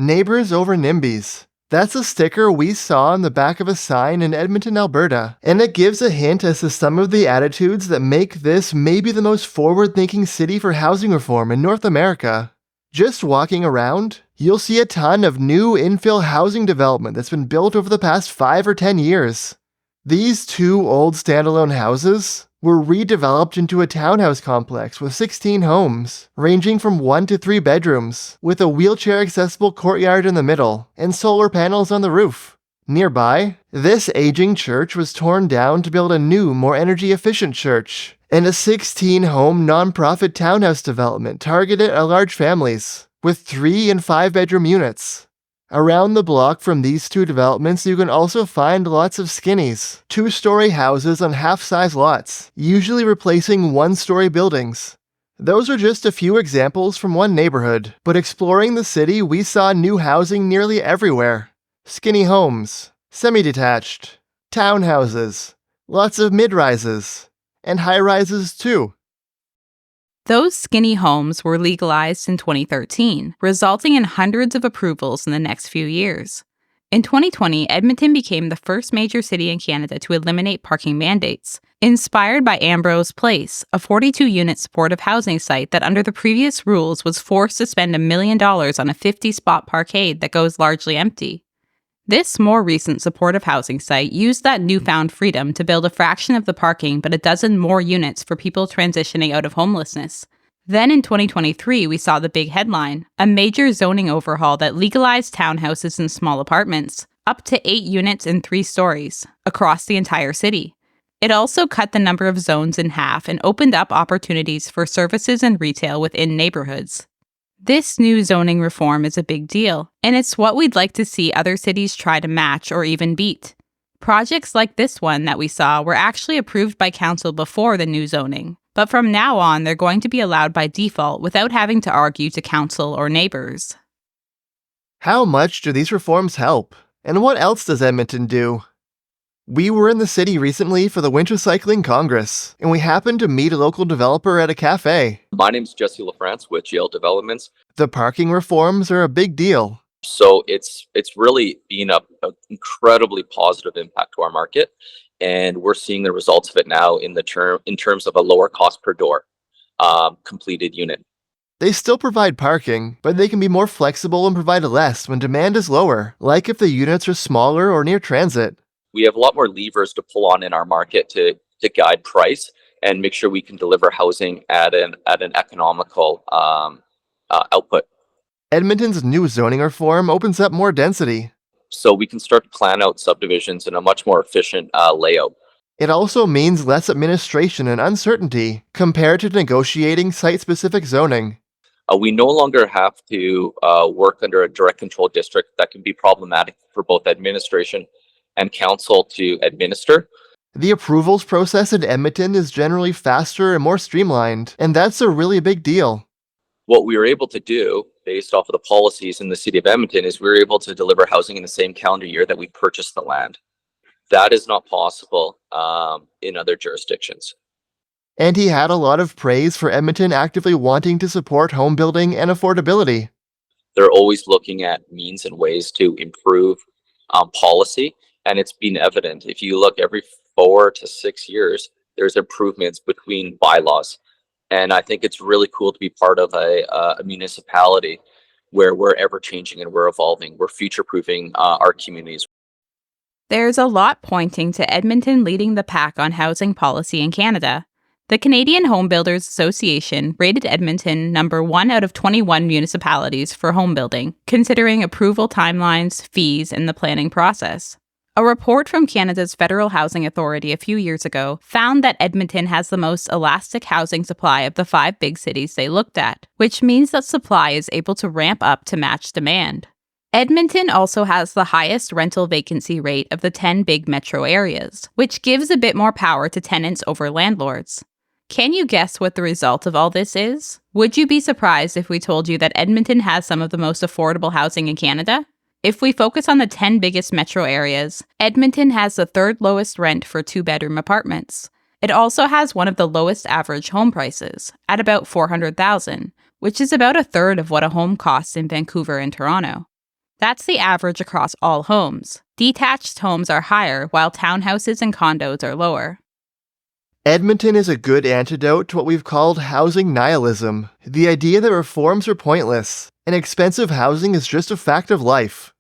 Neighbours over NIMBYs. That's a sticker we saw on the back of a sign in Edmonton, Alberta, and it gives a hint as to some of the attitudes that make this maybe the most forward-thinking city for housing reform in North America. Just walking around, you'll see a ton of new infill housing development that's been built over the past 5 or 10 years. These two old standalone houses were redeveloped into a townhouse complex with 16 homes, ranging from 1 to 3 bedrooms, with a wheelchair-accessible courtyard in the middle and solar panels on the roof. Nearby, this aging church was torn down to build a new, more energy-efficient church, and a 16-home nonprofit townhouse development targeted at large families, with 3 and 5 bedroom units. Around the block from these two developments, you can also find lots of skinnies, 2-story houses on half-size lots, usually replacing 1-story buildings. Those are just a few examples from one neighborhood, but exploring the city, we saw new housing nearly everywhere. Skinny homes, semi-detached, townhouses, lots of mid-rises, and high-rises too. Those skinny homes were legalized in 2013, resulting in hundreds of approvals in the next few years. In 2020, Edmonton became the first major city in Canada to eliminate parking mandates, inspired by Ambrose Place, a 42-unit supportive housing site that under the previous rules was forced to spend $1 million on a 50-spot parkade that goes largely empty. This more recent supportive housing site used that newfound freedom to build a fraction of the parking but a dozen more units for people transitioning out of homelessness. Then in 2023, we saw the big headline, a major zoning overhaul that legalized townhouses and small apartments, up to 8 units and 3 stories, across the entire city. It also cut the number of zones in half and opened up opportunities for services and retail within neighborhoods. This new zoning reform is a big deal, and it's what we'd like to see other cities try to match or even beat. Projects like this one that we saw were actually approved by council before the new zoning, but from now on they're going to be allowed by default without having to argue to council or neighbors. How much do these reforms help? And what else does Edmonton do? We were in the city recently for the Winter Cycling Congress, and we happened to meet a local developer at a cafe. My name's Jesse LaFrance with GL Developments. The parking reforms are a big deal. So it's really been an incredibly positive impact to our market, and we're seeing the results of it now in terms of a lower cost per door completed unit. They still provide parking, but they can be more flexible and provide less when demand is lower, like if the units are smaller or near transit. We have a lot more levers to pull on in our market to guide price and make sure we can deliver housing at an economical output. Edmonton's new zoning reform opens up more density. So we can start to plan out subdivisions in a much more efficient layout. It also means less administration and uncertainty compared to negotiating site-specific zoning. We no longer have to work under a direct control district that can be problematic for both administration and council to administer. The approvals process in Edmonton is generally faster and more streamlined, and that's a really big deal. What we were able to do, based off of the policies in the city of Edmonton, is we were able to deliver housing in the same calendar year that we purchased the land. That is not possible in other jurisdictions. And he had a lot of praise for Edmonton actively wanting to support home building and affordability. They're always looking at means and ways to improve policy. And it's been evident. If you look every 4 to 6 years, there's improvements between bylaws. And I think it's really cool to be part of a municipality where we're ever changing and we're evolving. We're future-proofing our communities. There's a lot pointing to Edmonton leading the pack on housing policy in Canada. The Canadian Home Builders Association rated Edmonton number 1 out of 21 municipalities for home building, considering approval timelines, fees, and the planning process. A report from Canada's Federal Housing Authority a few years ago found that Edmonton has the most elastic housing supply of the 5 big cities they looked at, which means that supply is able to ramp up to match demand. Edmonton also has the highest rental vacancy rate of the 10 big metro areas, which gives a bit more power to tenants over landlords. Can you guess what the result of all this is? Would you be surprised if we told you that Edmonton has some of the most affordable housing in Canada? If we focus on the 10 biggest metro areas, Edmonton has the 3rd lowest rent for 2-bedroom apartments. It also has one of the lowest average home prices, at about $400,000, which is about a third of what a home costs in Vancouver and Toronto. That's the average across all homes. Detached homes are higher, while townhouses and condos are lower. Edmonton is a good antidote to what we've called housing nihilism, the idea that reforms are pointless, and expensive housing is just a fact of life.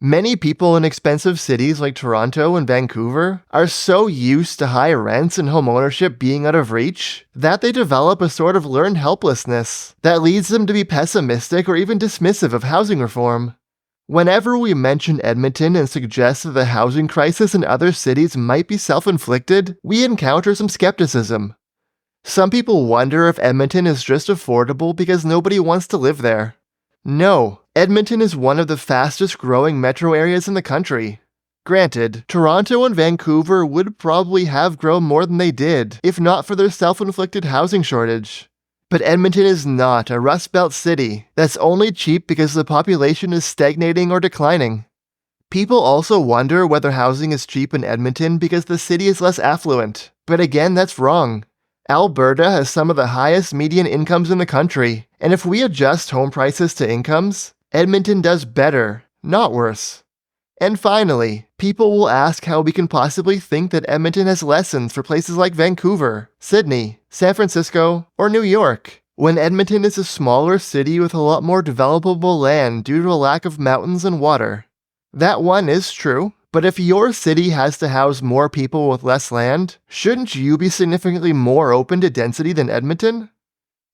Many people in expensive cities like Toronto and Vancouver are so used to high rents and homeownership being out of reach that they develop a sort of learned helplessness that leads them to be pessimistic or even dismissive of housing reform. Whenever we mention Edmonton and suggest that the housing crisis in other cities might be self-inflicted, we encounter some skepticism. Some people wonder if Edmonton is just affordable because nobody wants to live there. No, Edmonton is one of the fastest growing metro areas in the country. Granted, Toronto and Vancouver would probably have grown more than they did if not for their self-inflicted housing shortage. But Edmonton is not a Rust Belt city that's only cheap because the population is stagnating or declining. People also wonder whether housing is cheap in Edmonton because the city is less affluent. But again, that's wrong. Alberta has some of the highest median incomes in the country, and if we adjust home prices to incomes, Edmonton does better, not worse. And finally, people will ask how we can possibly think that Edmonton has lessons for places like Vancouver, Sydney, San Francisco, or New York, when Edmonton is a smaller city with a lot more developable land due to a lack of mountains and water. That one is true, but if your city has to house more people with less land, shouldn't you be significantly more open to density than Edmonton?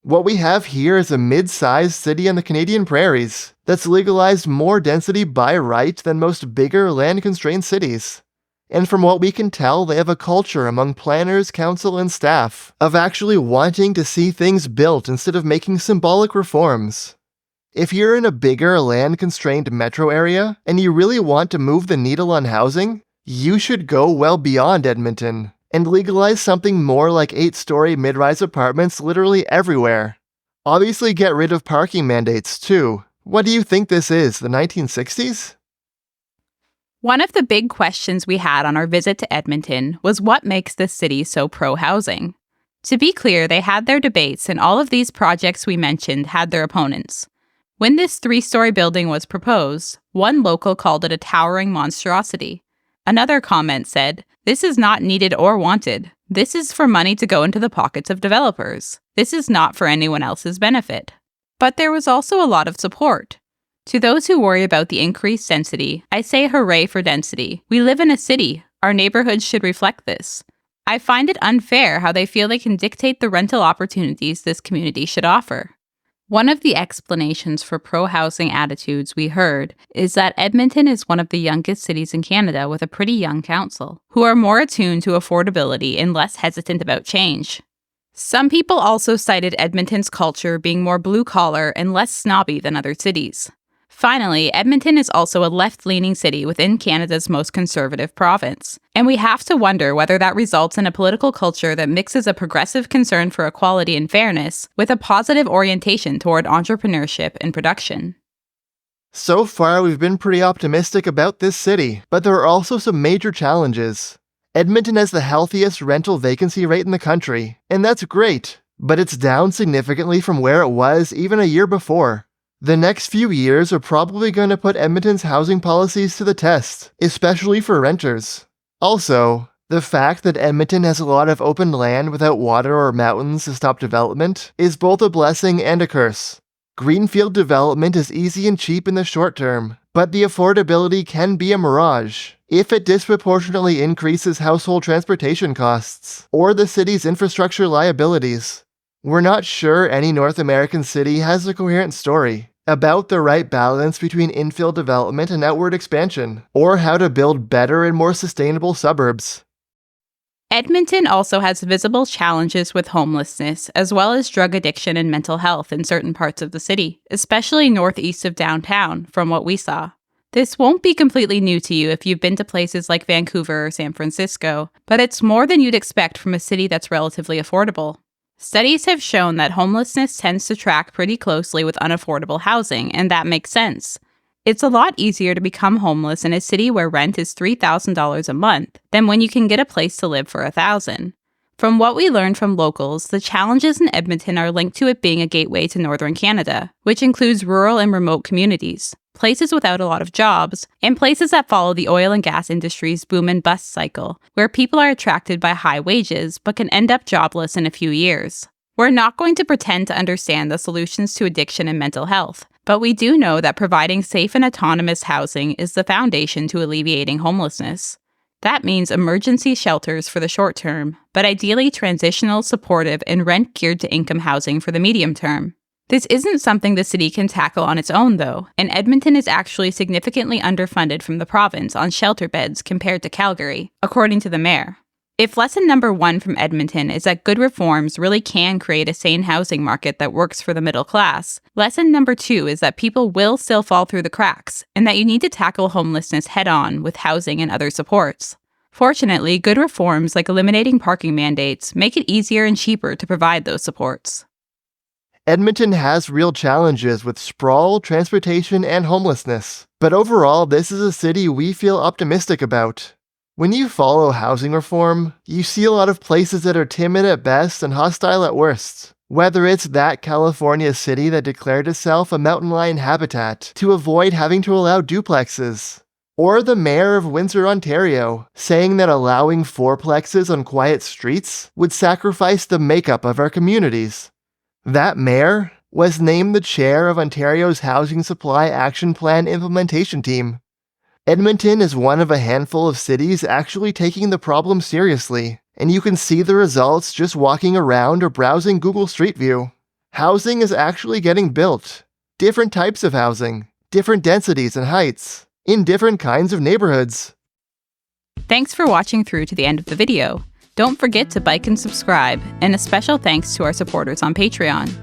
What we have here is a mid-sized city on the Canadian prairies that's legalized more density by right than most bigger land-constrained cities. And from what we can tell, they have a culture among planners, council, and staff of actually wanting to see things built instead of making symbolic reforms. If you're in a bigger land-constrained metro area and you really want to move the needle on housing, you should go well beyond Edmonton and legalize something more like 8-story mid-rise apartments literally everywhere. Obviously get rid of parking mandates too. What do you think this is, the 1960s? One of the big questions we had on our visit to Edmonton was what makes this city so pro-housing. To be clear, they had their debates, and all of these projects we mentioned had their opponents. When this 3-story building was proposed, one local called it a towering monstrosity. Another comment said, "This is not needed or wanted. This is for money to go into the pockets of developers. This is not for anyone else's benefit." But there was also a lot of support. To those who worry about the increased density, I say hooray for density. We live in a city. Our neighborhoods should reflect this. I find it unfair how they feel they can dictate the rental opportunities this community should offer. One of the explanations for pro-housing attitudes we heard is that Edmonton is one of the youngest cities in Canada with a pretty young council, who are more attuned to affordability and less hesitant about change. Some people also cited Edmonton's culture being more blue-collar and less snobby than other cities. Finally, Edmonton is also a left-leaning city within Canada's most conservative province, and we have to wonder whether that results in a political culture that mixes a progressive concern for equality and fairness with a positive orientation toward entrepreneurship and production. So far, we've been pretty optimistic about this city, but there are also some major challenges. Edmonton has the healthiest rental vacancy rate in the country, and that's great, but it's down significantly from where it was even a year before. The next few years are probably going to put Edmonton's housing policies to the test, especially for renters. Also, the fact that Edmonton has a lot of open land without water or mountains to stop development is both a blessing and a curse. Greenfield development is easy and cheap in the short term, but the affordability can be a mirage if it disproportionately increases household transportation costs or the city's infrastructure liabilities. We're not sure any North American city has a coherent story about the right balance between infill development and outward expansion, or how to build better and more sustainable suburbs. Edmonton also has visible challenges with homelessness, as well as drug addiction and mental health in certain parts of the city, especially northeast of downtown, from what we saw. This won't be completely new to you if you've been to places like Vancouver or San Francisco, but it's more than you'd expect from a city that's relatively affordable. Studies have shown that homelessness tends to track pretty closely with unaffordable housing, and that makes sense. It's a lot easier to become homeless in a city where rent is $3,000 a month than when you can get a place to live for $1,000. From what we learned from locals, the challenges in Edmonton are linked to it being a gateway to northern Canada, which includes rural and remote communities, places without a lot of jobs, and places that follow the oil and gas industry's boom and bust cycle, where people are attracted by high wages but can end up jobless in a few years. We're not going to pretend to understand the solutions to addiction and mental health, but we do know that providing safe and autonomous housing is the foundation to alleviating homelessness. That means emergency shelters for the short term, but ideally transitional, supportive, and rent-geared to income housing for the medium term. This isn't something the city can tackle on its own, though, and Edmonton is actually significantly underfunded from the province on shelter beds compared to Calgary, according to the mayor. If lesson number 1 from Edmonton is that good reforms really can create a sane housing market that works for the middle class, lesson number 2 is that people will still fall through the cracks, and that you need to tackle homelessness head-on with housing and other supports. Fortunately, good reforms like eliminating parking mandates make it easier and cheaper to provide those supports. Edmonton has real challenges with sprawl, transportation, and homelessness, but overall, this is a city we feel optimistic about. When you follow housing reform, you see a lot of places that are timid at best and hostile at worst. Whether it's that California city that declared itself a mountain lion habitat to avoid having to allow duplexes, or the mayor of Windsor, Ontario, saying that allowing fourplexes on quiet streets would sacrifice the makeup of our communities. That mayor was named the chair of Ontario's Housing Supply Action Plan implementation team. Edmonton is one of a handful of cities actually taking the problem seriously, and you can see the results just walking around or browsing Google Street View. Housing is actually getting built. Different types of housing, different densities and heights, in different kinds of neighborhoods. Thanks for watching through to the end of the video. Don't forget to like and subscribe, and a special thanks to our supporters on Patreon.